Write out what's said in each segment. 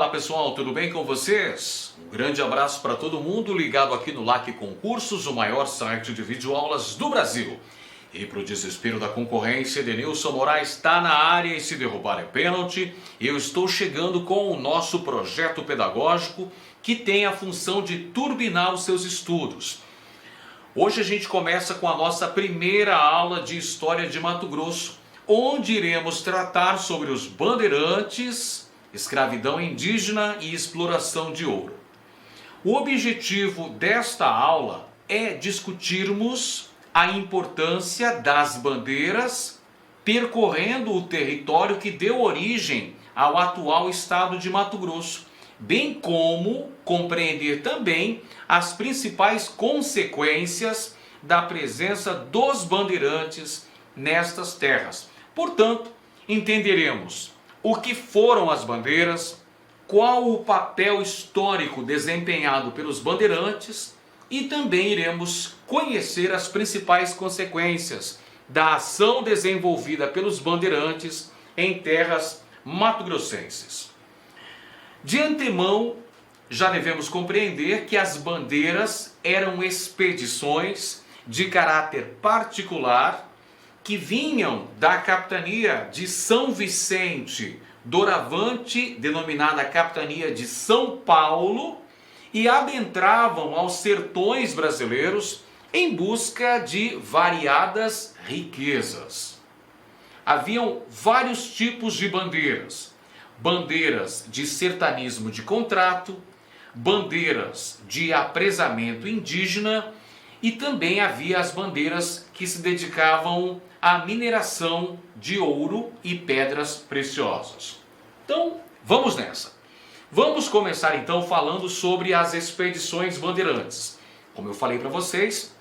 Olá pessoal, tudo bem com vocês? Um grande abraço para todo mundo ligado aqui no LAC Concursos, o maior site de videoaulas do Brasil. E para o desespero da concorrência, Edenilson Moraes está na área e se derrubar é pênalti. Eu estou chegando com o nosso projeto pedagógico que tem a função de turbinar os seus estudos. Hoje a gente começa com a nossa primeira aula de História de Mato Grosso, onde iremos tratar sobre os bandeirantes, escravidão indígena e exploração de ouro. O objetivo desta aula é discutirmos a importância das bandeiras percorrendo o território que deu origem ao atual estado de Mato Grosso, bem como compreender também as principais consequências da presença dos bandeirantes nestas terras. Portanto, entenderemos o que foram as bandeiras, qual o papel histórico desempenhado pelos bandeirantes e também iremos conhecer as principais consequências da ação desenvolvida pelos bandeirantes em terras mato-grossenses. De antemão, já devemos compreender que as bandeiras eram expedições de caráter particular que vinham da capitania de São Vicente Doravante, denominada capitania de São Paulo, e adentravam aos sertões brasileiros em busca de variadas riquezas. Haviam vários tipos de bandeiras: bandeiras de sertanismo de contrato, bandeiras de apresamento indígena e também havia as bandeiras que se dedicavam à mineração de ouro e pedras preciosas. Então, vamos nessa. Vamos começar então falando sobre as expedições bandeirantes. Como eu falei para vocês,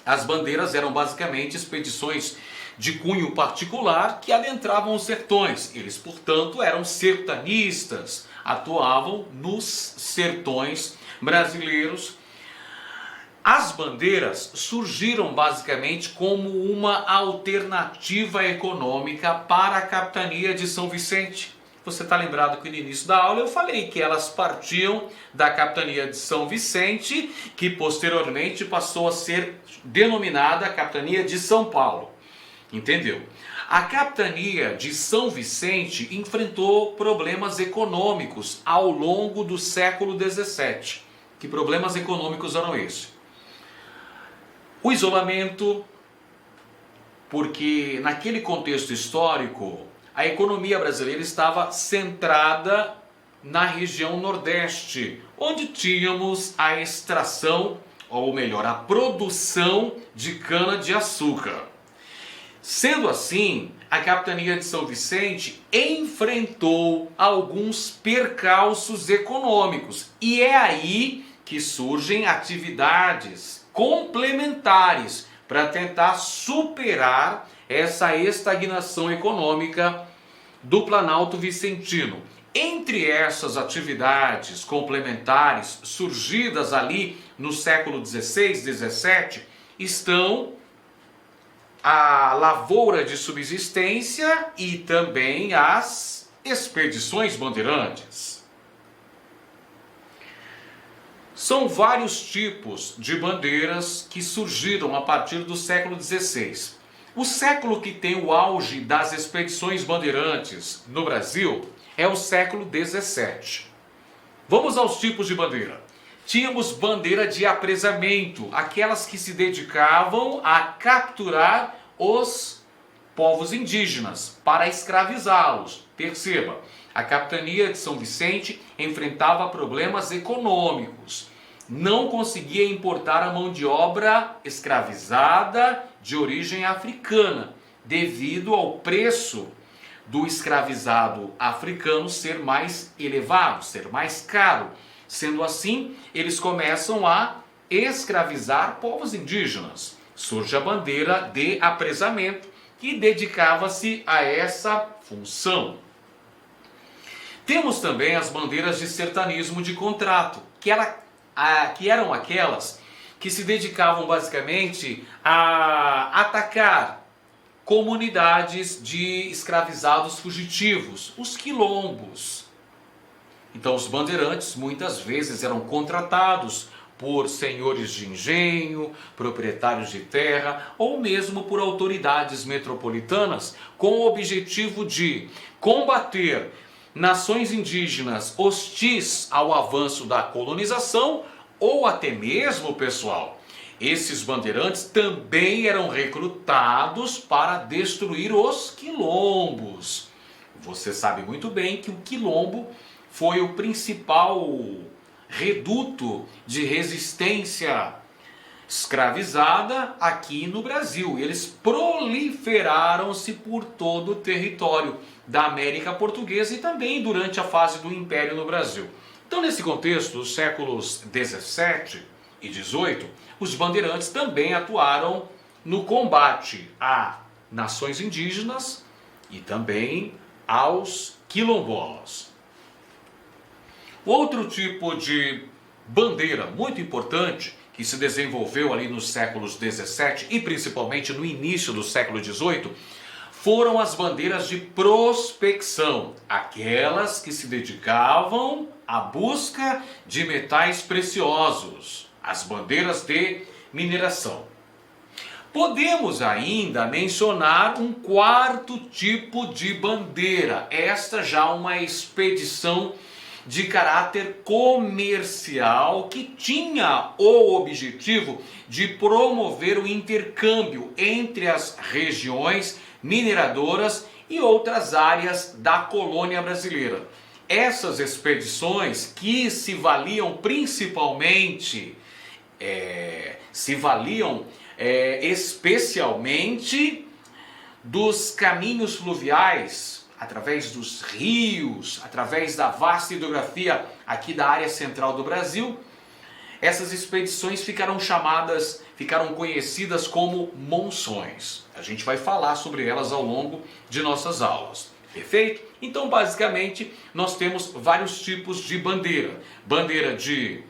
as bandeiras eram basicamente expedições de cunho particular que adentravam os sertões. Eles, portanto, eram sertanistas, atuavam nos sertões brasileiros. As bandeiras surgiram basicamente como uma alternativa econômica para a capitania de São Vicente. Você está lembrado que no início da aula eu falei que elas partiam da capitania de São Vicente, que posteriormente passou a ser denominada capitania de São Paulo. Entendeu? A capitania de São Vicente enfrentou problemas econômicos ao longo do século XVII. Que problemas econômicos eram esses? O isolamento, porque naquele contexto histórico, a economia brasileira estava centrada na região Nordeste, onde tínhamos a extração, ou melhor, a produção de cana-de-açúcar. Sendo assim, a capitania de São Vicente enfrentou alguns percalços econômicos, e é aí que surgem atividades complementares para tentar superar essa estagnação econômica do Planalto Vicentino. Entre essas atividades complementares surgidas ali no século XVI, XVII, estão a lavoura de subsistência e também as expedições bandeirantes. São vários tipos de bandeiras que surgiram a partir do século XVI. O século que tem o auge das expedições bandeirantes no Brasil é o século XVII. Vamos aos tipos de bandeira. Tínhamos bandeira de apresamento, aquelas que se dedicavam a capturar os povos indígenas para escravizá-los. Perceba, a capitania de São Vicente enfrentava problemas econômicos. Não conseguia importar a mão de obra escravizada de origem africana, devido ao preço do escravizado africano ser mais elevado, ser mais caro. Sendo assim, eles começam a escravizar povos indígenas. Surge a bandeira de apresamento, que dedicava-se a essa função. Temos também as bandeiras de sertanismo de contrato, que eram aquelas que se dedicavam basicamente a atacar comunidades de escravizados fugitivos, os quilombos. Então os bandeirantes muitas vezes eram contratados por senhores de engenho, proprietários de terra ou mesmo por autoridades metropolitanas com o objetivo de combater nações indígenas hostis ao avanço da colonização ou até mesmo, pessoal, esses bandeirantes também eram recrutados para destruir os quilombos. Você sabe muito bem que o quilombo foi o principal reduto de resistência escravizada aqui no Brasil. Eles proliferaram-se por todo o território da América Portuguesa e também durante a fase do Império no Brasil. Então, nesse contexto, dos séculos 17 e 18, os bandeirantes também atuaram no combate a nações indígenas e também aos quilombolas. Outro tipo de bandeira muito importante que se desenvolveu ali nos séculos 17 e principalmente no início do século 18 foram as bandeiras de prospecção, aquelas que se dedicavam à busca de metais preciosos, as bandeiras de mineração. Podemos ainda mencionar um quarto tipo de bandeira, esta já uma expedição de caráter comercial que tinha o objetivo de promover o intercâmbio entre as regiões mineradoras e outras áreas da colônia brasileira. Essas expedições que se valiam principalmente, especialmente dos caminhos fluviais, através dos rios, através da vasta hidrografia aqui da área central do Brasil, essas expedições ficaram conhecidas como monções. A gente vai falar sobre elas ao longo de nossas aulas. Perfeito? Então, basicamente, nós temos vários tipos de bandeira. Bandeira de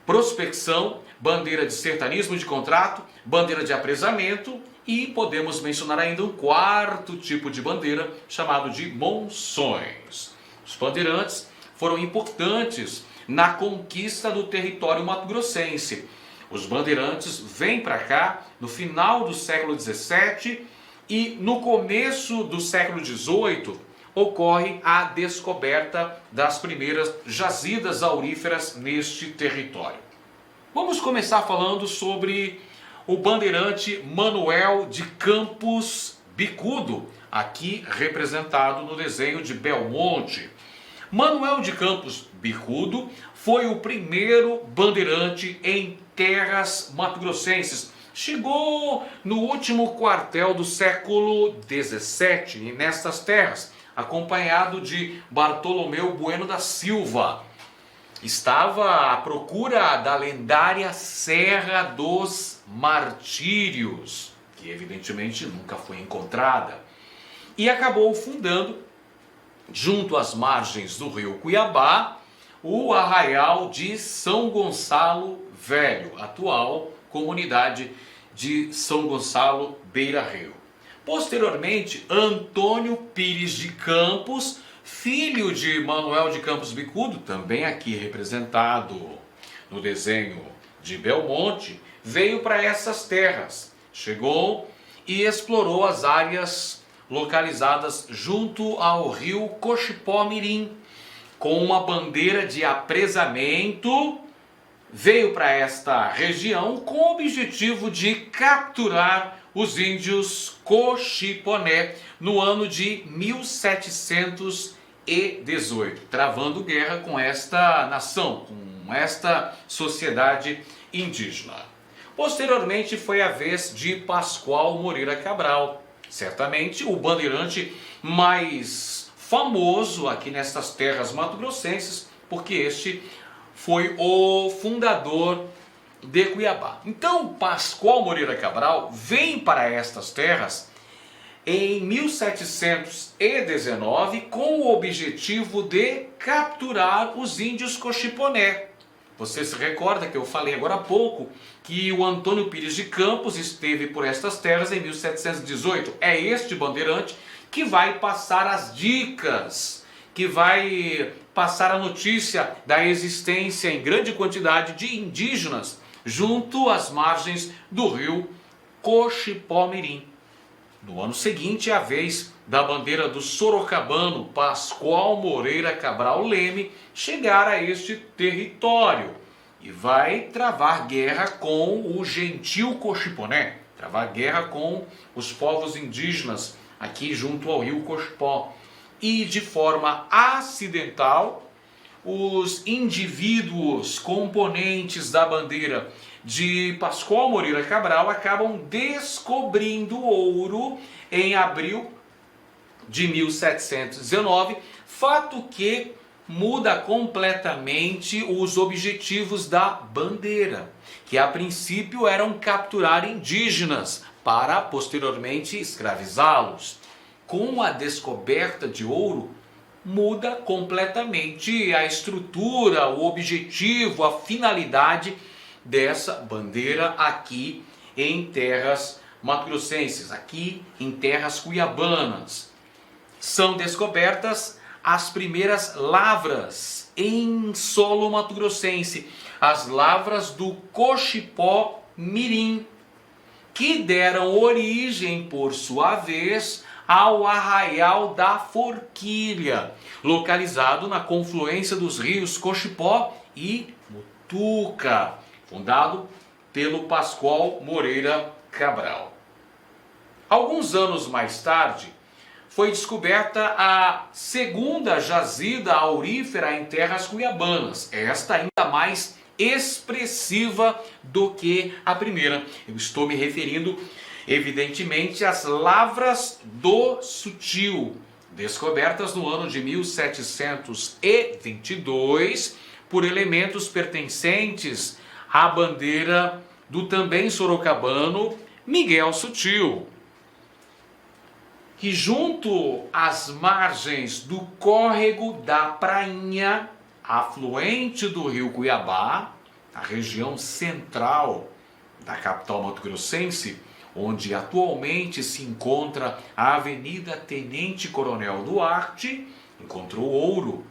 prospecção, bandeira de sertanismo de contrato, bandeira de apresamento e podemos mencionar ainda um quarto tipo de bandeira chamado de monções. Os bandeirantes foram importantes na conquista do território mato-grossense. Os bandeirantes vêm para cá no final do século XVII e no começo do século XVIII ocorre a descoberta das primeiras jazidas auríferas neste território. Vamos começar falando sobre o bandeirante Manuel de Campos Bicudo, aqui representado no desenho de Belmonte. Manuel de Campos Bicudo foi o primeiro bandeirante em terras mato-grossenses. Chegou no último quartel do século XVII nestas terras, acompanhado de Bartolomeu Bueno da Silva. Estava à procura da lendária Serra dos Martírios, que evidentemente nunca foi encontrada, e acabou fundando, junto às margens do rio Cuiabá, o arraial de São Gonçalo Velho, atual comunidade de São Gonçalo Beira-Rio. Posteriormente, Antônio Pires de Campos, filho de Manuel de Campos Bicudo, também aqui representado no desenho de Belmonte, veio para essas terras, chegou e explorou as áreas localizadas junto ao rio Cochipó-Mirim, com uma bandeira de apresamento, veio para esta região com o objetivo de capturar os índios Cochiponé no ano de 1718, travando guerra com esta nação, com esta sociedade indígena. Posteriormente foi a vez de Pascoal Moreira Cabral, certamente o bandeirante mais famoso aqui nestas terras mato-grossenses, porque este foi o fundador de Cuiabá. Então, Pascoal Moreira Cabral vem para estas terras em 1719 com o objetivo de capturar os índios Cochiponé. Você se recorda que eu falei agora há pouco que o Antônio Pires de Campos esteve por estas terras em 1718. É este bandeirante que vai passar as dicas que vai passar a notícia da existência em grande quantidade de indígenas junto às margens do rio Cochipó-Mirim. No ano seguinte, é a vez da bandeira do sorocabano Pascoal Moreira Cabral Leme chegar a este território e vai travar guerra com o gentil Cochiponé, travar guerra com os povos indígenas aqui junto ao rio Cochipó. E de forma acidental, os indivíduos componentes da bandeira de Pascoal Moreira Cabral acabam descobrindo ouro em abril de 1719, fato que muda completamente os objetivos da bandeira, que a princípio eram capturar indígenas para posteriormente escravizá-los. Com a descoberta de ouro, muda completamente a estrutura, o objetivo, a finalidade dessa bandeira aqui em terras mato-grossenses, aqui em terras cuiabanas. São descobertas as primeiras lavras em solo mato-grossense, as lavras do Cochipó-Mirim, que deram origem, por sua vez, ao Arraial da Forquilha, localizado na confluência dos rios Cochipó e Mutuca, fundado pelo Pascoal Moreira Cabral. Alguns anos mais tarde, foi descoberta a segunda jazida aurífera em terras cuiabanas, esta ainda mais expressiva do que a primeira. Eu estou me referindo, evidentemente, às lavras do Sutil, descobertas no ano de 1722 por elementos pertencentes à bandeira do também sorocabano Miguel Sutil, que junto às margens do córrego da Prainha, afluente do rio Cuiabá, a região central da capital mato-grossense, onde atualmente se encontra a Avenida Tenente Coronel Duarte, encontrou ouro.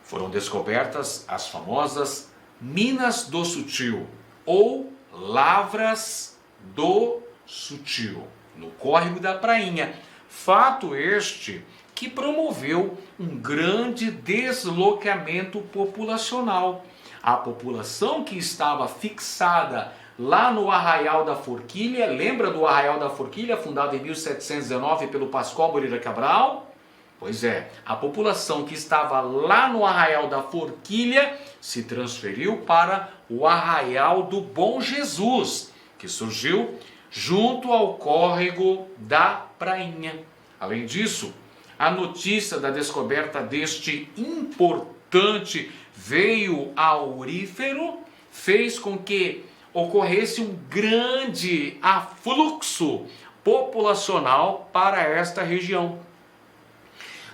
Foram descobertas as famosas Minas do Sutil, ou Lavras do Sutil, no córrego da Prainha. Fato este que promoveu um grande deslocamento populacional. A população que estava fixada lá no Arraial da Forquilha, lembra do Arraial da Forquilha, fundado em 1719 pelo Pascoal Moreira Cabral? Pois é, a população que estava lá no Arraial da Forquilha se transferiu para o Arraial do Bom Jesus, que surgiu junto ao córrego da Prainha. Além disso, a notícia da descoberta deste importante veio aurífero fez com que ocorresse um grande afluxo populacional para esta região.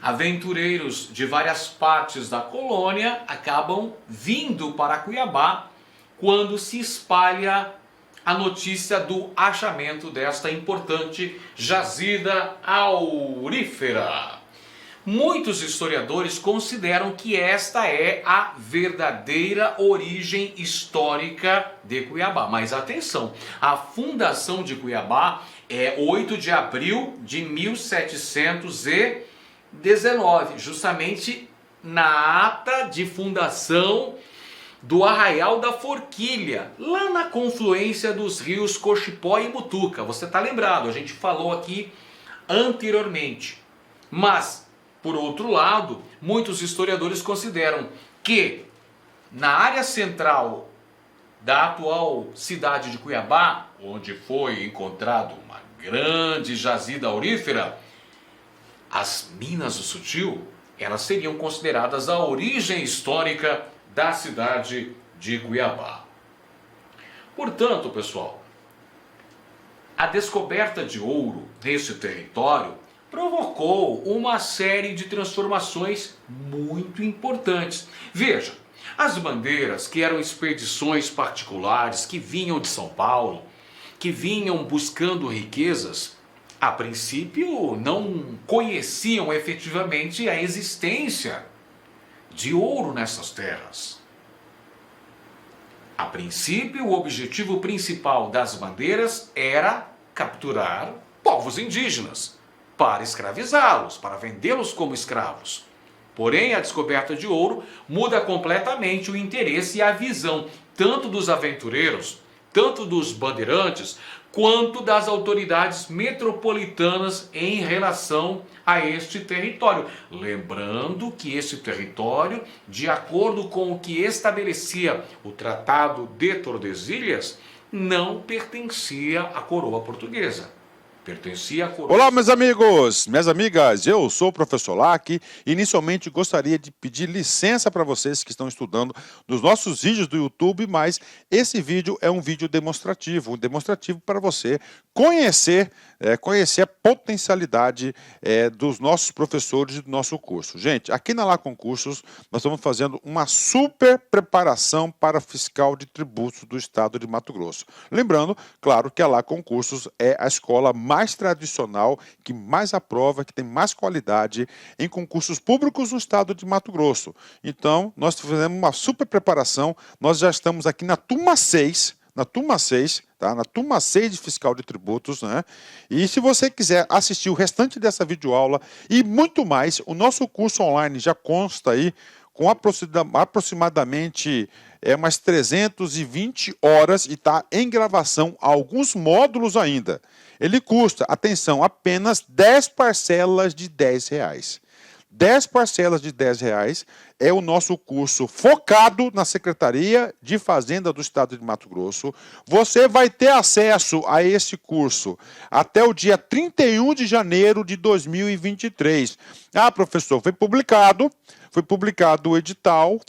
Aventureiros de várias partes da colônia acabam vindo para Cuiabá quando se espalha a notícia do achamento desta importante jazida aurífera. Muitos historiadores consideram que esta é a verdadeira origem histórica de Cuiabá. Mas atenção, a fundação de Cuiabá é 8 de abril de 1719, justamente na ata de fundação do Arraial da Forquilha, lá na confluência dos rios Cochipó e Mutuca. Você está lembrado, a gente falou aqui anteriormente. Mas, por outro lado, muitos historiadores consideram que na área central da atual cidade de Cuiabá, onde foi encontrado uma grande jazida aurífera, as Minas do Sutil, elas seriam consideradas a origem histórica da cidade de Cuiabá. Portanto, pessoal, a descoberta de ouro nesse território provocou uma série de transformações muito importantes. Veja, as bandeiras, que eram expedições particulares, que vinham de São Paulo, que vinham buscando riquezas, A princípio, não conheciam efetivamente a existência de ouro nessas terras. A princípio, o objetivo principal das bandeiras era capturar povos indígenas, para escravizá-los, para vendê-los como escravos. Porém, a descoberta de ouro muda completamente o interesse e a visão, tanto dos aventureiros, tanto dos bandeirantes, quanto das autoridades metropolitanas em relação a este território. Lembrando que esse território, de acordo com o que estabelecia o Tratado de Tordesilhas, não pertencia à coroa portuguesa. Pertencia à coroa. Olá, meus amigos, minhas amigas, eu sou o professor Lac. Inicialmente gostaria de pedir licença para vocês que estão estudando nos nossos vídeos do YouTube, mas esse vídeo é um vídeo demonstrativo, para você conhecer a potencialidade dos nossos professores e do nosso curso. Gente, aqui na Lá Concursos, nós estamos fazendo uma super preparação para fiscal de tributos do estado de Mato Grosso. Lembrando, claro, que a Lá Concursos é a escola mais tradicional, que mais aprova, que tem mais qualidade em concursos públicos no estado de Mato Grosso. Então, nós fizemos uma super preparação, nós já estamos aqui na turma 6, tá? Na turma 6 de fiscal de tributos, né? E se você quiser assistir o restante dessa videoaula e muito mais, o nosso curso online já consta aí com aproximadamente umas 320 horas e está em gravação alguns módulos ainda. Ele custa, atenção, apenas 10 parcelas de R$10. 10 parcelas de R$10 é o nosso curso focado na Secretaria de Fazenda do Estado de Mato Grosso. Você vai ter acesso a esse curso até o dia 31 de janeiro de 2023. Ah, professor, foi publicado o edital,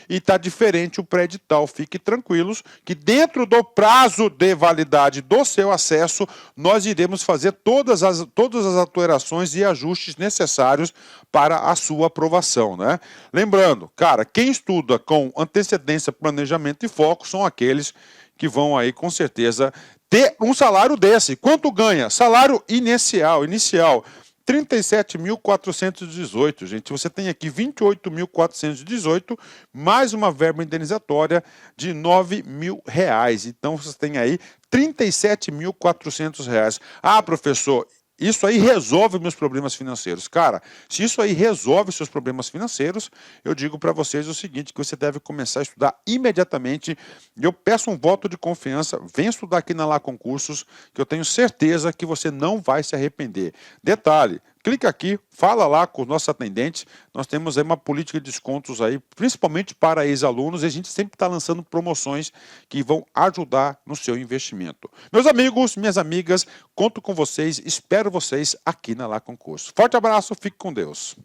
e está diferente o pré-edital. Fique tranquilos que dentro do prazo de validade do seu acesso, nós iremos fazer todas as alterações e ajustes necessários para a sua aprovação, né? Lembrando, cara, quem estuda com antecedência, planejamento e foco são aqueles que vão aí, com certeza, ter um salário desse. Quanto ganha? Salário inicial, 37.418, gente. Você tem aqui 28.418, mais uma verba indenizatória de R$9.000. Então, você tem aí R$37.400. Ah, professor, isso aí resolve meus problemas financeiros. Cara, se isso aí resolve seus problemas financeiros, eu digo para vocês o seguinte, que você deve começar a estudar imediatamente. Eu peço um voto de confiança, vem estudar aqui na Lá Concursos, que eu tenho certeza que você não vai se arrepender. Detalhe, clica aqui, fala lá com os nossos atendentes, nós temos aí uma política de descontos aí, principalmente para ex-alunos, e a gente sempre está lançando promoções que vão ajudar no seu investimento. Meus amigos, minhas amigas, conto com vocês, espero vocês aqui na Lá Concursos. Forte abraço, fique com Deus.